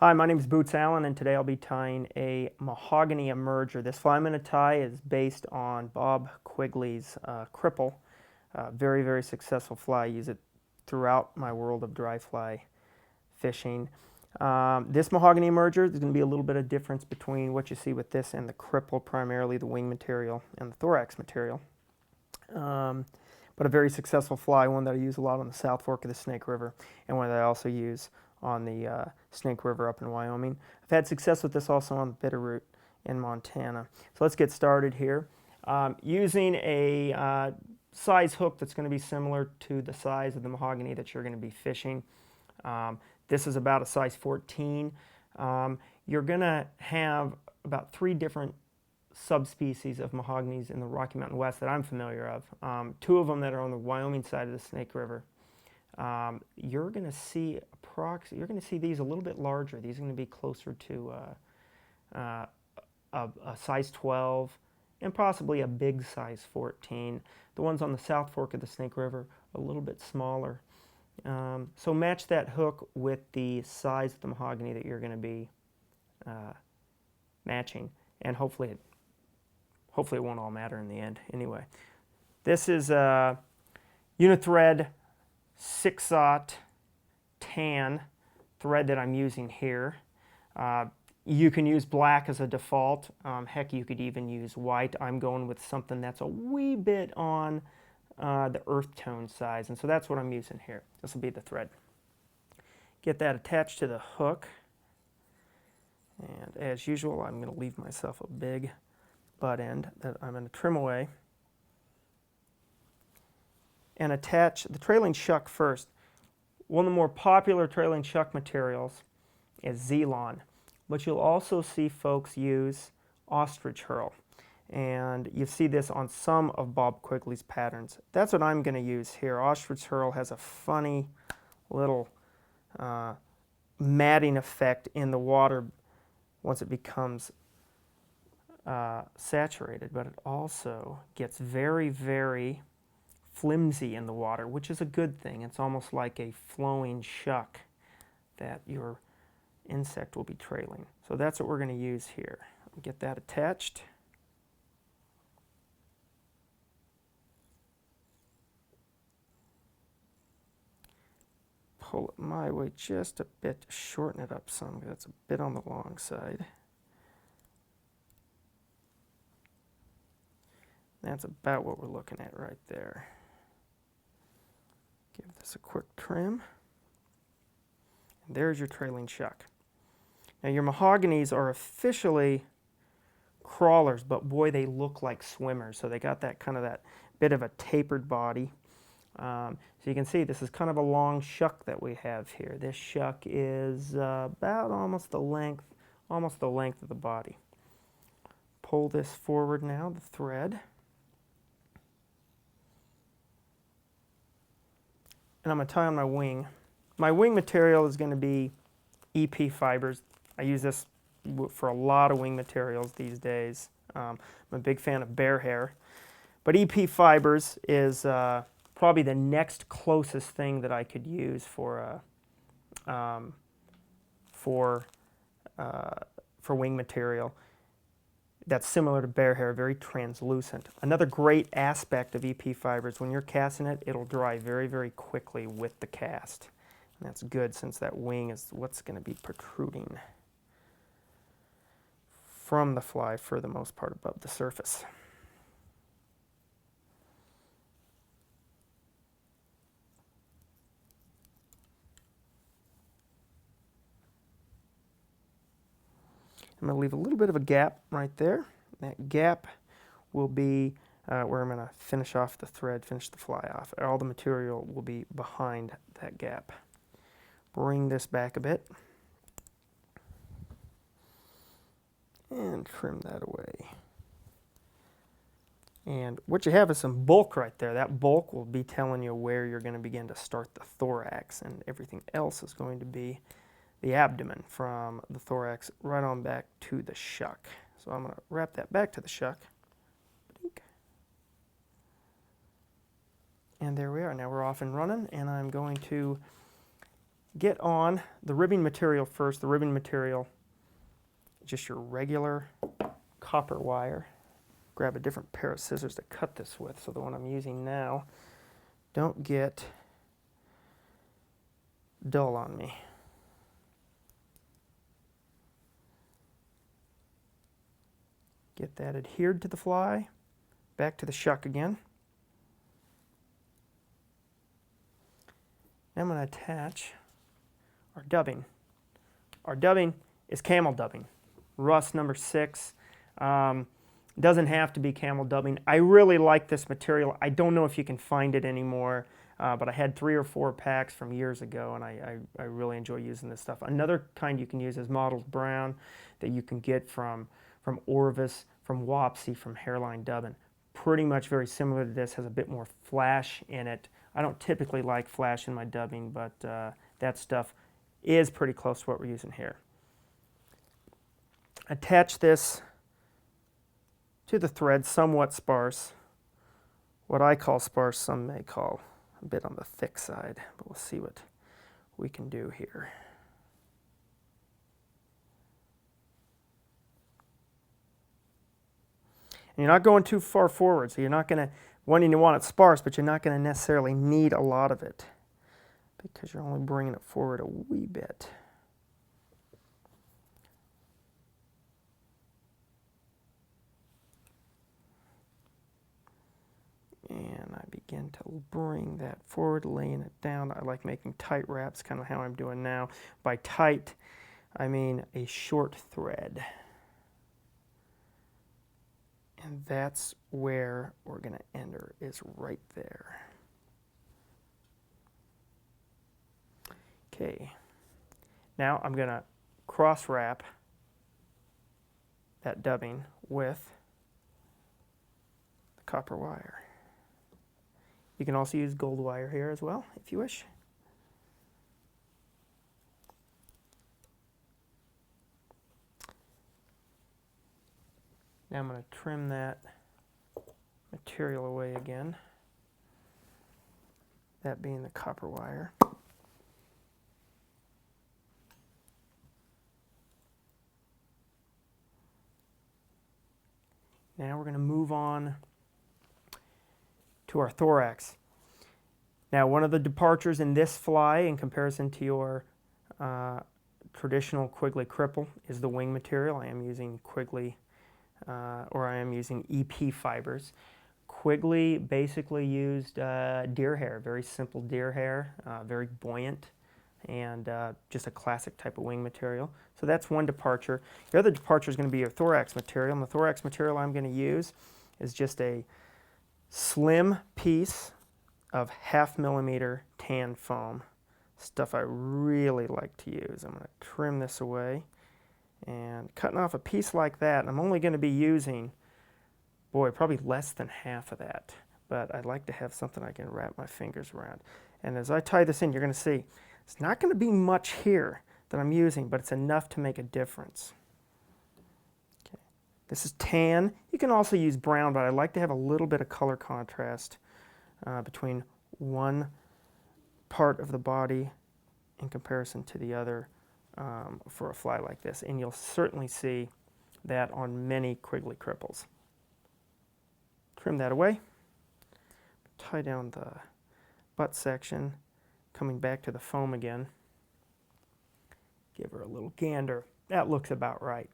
Hi, my name is Boots Allen, and today I'll be tying a Mahogany Emerger. This fly I'm going to tie is based on Bob Quigley's Cripple. Very, very successful fly. I use it throughout my world of dry fly fishing. This Mahogany Emerger, there's going to be a little bit of difference between what you see with this and the Cripple, primarily the wing material and the Thorax material. But a very successful fly, one that I use a lot on the South Fork of the Snake River, and one that I also use on the Snake River up in Wyoming. I've had success with this also on the Bitterroot in Montana. So let's get started here. Using a size hook that's going to be similar to the size of the mahogany that you're going to be fishing. This is about a size 14. You're going to have about 3 different subspecies of mahoganies in the Rocky Mountain West that I'm familiar of. 2 of them that are on the Wyoming side of the Snake River. You're going to see these a little bit larger. These are going to be closer to a size 12 and possibly a big size 14. The ones on the South Fork of the Snake River a little bit smaller. So match that hook with the size of the mahogany that you're going to be matching, and hopefully it won't all matter in the end. Anyway, this is a Unithread 6/0 tan thread that I'm using here. You can use black as a default. Heck, you could even use white. I'm going with something that's a wee bit on the earth tone size, and so that's what I'm using here. This will be the thread. Get that attached to the hook, and as usual, I'm going to leave myself a big butt end that I'm going to trim away and attach the trailing shuck first. One of the more popular trailing shuck materials is Zelon, but you'll also see folks use ostrich herl, and you see this on some of Bob Quigley's patterns. That's what I'm going to use here. Ostrich herl has a funny little matting effect in the water once it becomes saturated, but it also gets very, very flimsy in the water, which is a good thing. It's almost like a flowing shuck that your insect will be trailing. So that's what we're going to use here. Get that attached. Pull it my way just a bit to shorten it up some, because it's a bit on the long side. That's about what we're looking at right there. Give this a quick trim. And there's your trailing shuck. Now your mahoganies are officially crawlers, but boy, they look like swimmers. So they got that kind of that bit of a tapered body. So you can see this is kind of a long shuck that we have here. This shuck is about almost the length of the body. Pull this forward now, the thread. And I'm going to tie on my wing. My wing material is going to be EP fibers. I use this for a lot of wing materials these days. I'm a big fan of bear hair. But EP fibers is probably the next closest thing that I could use for wing material. That's similar to bear hair, very translucent. Another great aspect of EP fibers, when you're casting it, it'll dry very, very quickly with the cast. And that's good, since that wing is what's going to be protruding from the fly for the most part above the surface. I'm going to leave a little bit of a gap right there. That gap will be where I'm going to finish off the thread, finish the fly off. All the material will be behind that gap. Bring this back a bit and trim that away. And what you have is some bulk right there. That bulk will be telling you where you're going to begin to start the thorax, and everything else is going to be the abdomen from the thorax right on back to the shuck. So I'm going to wrap that back to the shuck. And there we are. Now we're off and running, and I'm going to get on the ribbing material first. The ribbing material, just your regular copper wire. Grab a different pair of scissors to cut this with, so the one I'm using now don't get dull on me. Get that adhered to the fly, back to the shuck again. Now I'm going to attach our dubbing. Our dubbing is camel dubbing, rust number 6. Doesn't have to be camel dubbing. I really like this material. I don't know if you can find it anymore, but I had 3 or 4 packs from years ago, and I really enjoy using this stuff. Another kind you can use is mottled brown that you can get from Orvis, from Wapsi, from Hairline Dubbin. Pretty much very similar to this, has a bit more flash in it. I don't typically like flash in my dubbing, but that stuff is pretty close to what we're using here. Attach this to the thread, somewhat sparse. What I call sparse, some may call a bit on the thick side, but we'll see what we can do here. And you're not going too far forward, so you're not going to, you want it sparse, but you're not going to necessarily need a lot of it because you're only bringing it forward a wee bit. And I begin to bring that forward, laying it down. I like making tight wraps, kind of how I'm doing now. By tight, I mean a short thread. And that's where we're going to enter, is right there. Okay. Now I'm going to cross wrap that dubbing with the copper wire. You can also use gold wire here as well, if you wish. Now I'm going to trim that material away again, that being the copper wire. Now we're going to move on to our thorax. Now, one of the departures in this fly in comparison to your traditional Quigley cripple is the wing material. I am using Quigley, or I am using EP fibers. Quigley basically used deer hair, very simple deer hair, very buoyant, and just a classic type of wing material. So that's one departure. The other departure is going to be your thorax material, and the thorax material I'm going to use is just a slim piece of 1/2 millimeter tan foam, stuff I really like to use. I'm going to trim this away, and cutting off a piece like that, I'm only going to be using, boy, probably less than half of that, but I'd like to have something I can wrap my fingers around. And as I tie this in, you're going to see it's not going to be much here that I'm using, but it's enough to make a difference. Okay. This is tan. You can also use brown, but I like to have a little bit of color contrast between one part of the body in comparison to the other for a fly like this. And you'll certainly see that on many Quigley cripples. Trim that away. Tie down the butt section, coming back to the foam again. Give her a little gander. That looks about right.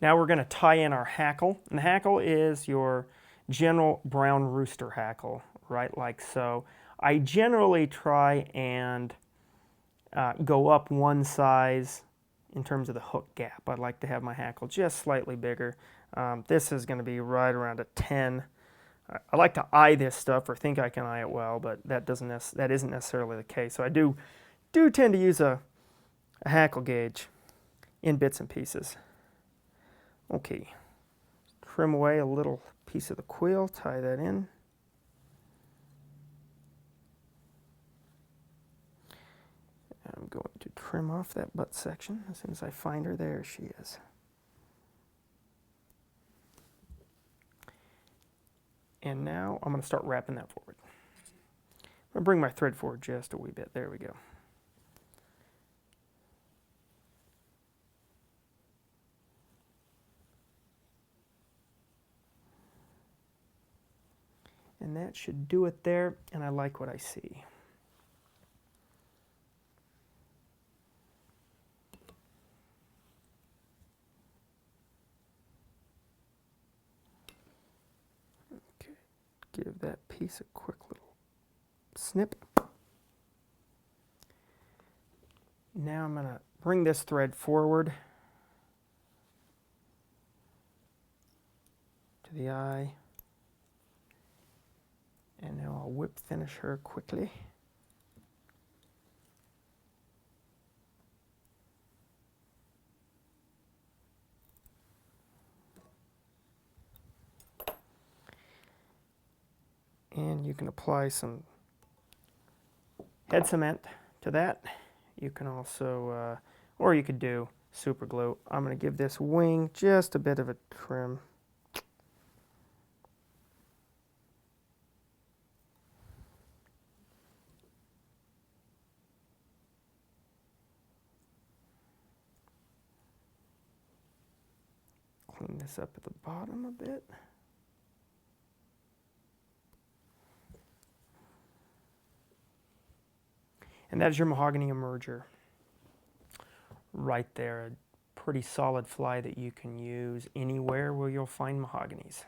Now we're going to tie in our hackle. And the hackle is your general brown rooster hackle, right like so. I generally try and go up one size in terms of the hook gap. I'd like to have my hackle just slightly bigger. This is going to be right around a 10. I like to eye this stuff or think I can eye it well, but that isn't necessarily the case. So I do tend to use a hackle gauge in bits and pieces. Okay, trim away a little piece of the quill, tie that in. I'm going to trim off that butt section as soon as I find her. There she is. And now I'm going to start wrapping that forward. I'm going to bring my thread forward just a wee bit. There we go. And that should do it there, and I like what I see. Okay, give that piece a quick little snip. Now I'm going to bring this thread forward to the eye, and now I'll whip finish her quickly. And you can apply some head cement to that. You can also, or you could do super glue. I'm going to give this wing just a bit of a trim. Clean this up at the bottom a bit. And that is your Mahogany Emerger right there. A pretty solid fly that you can use anywhere where you'll find mahoganies.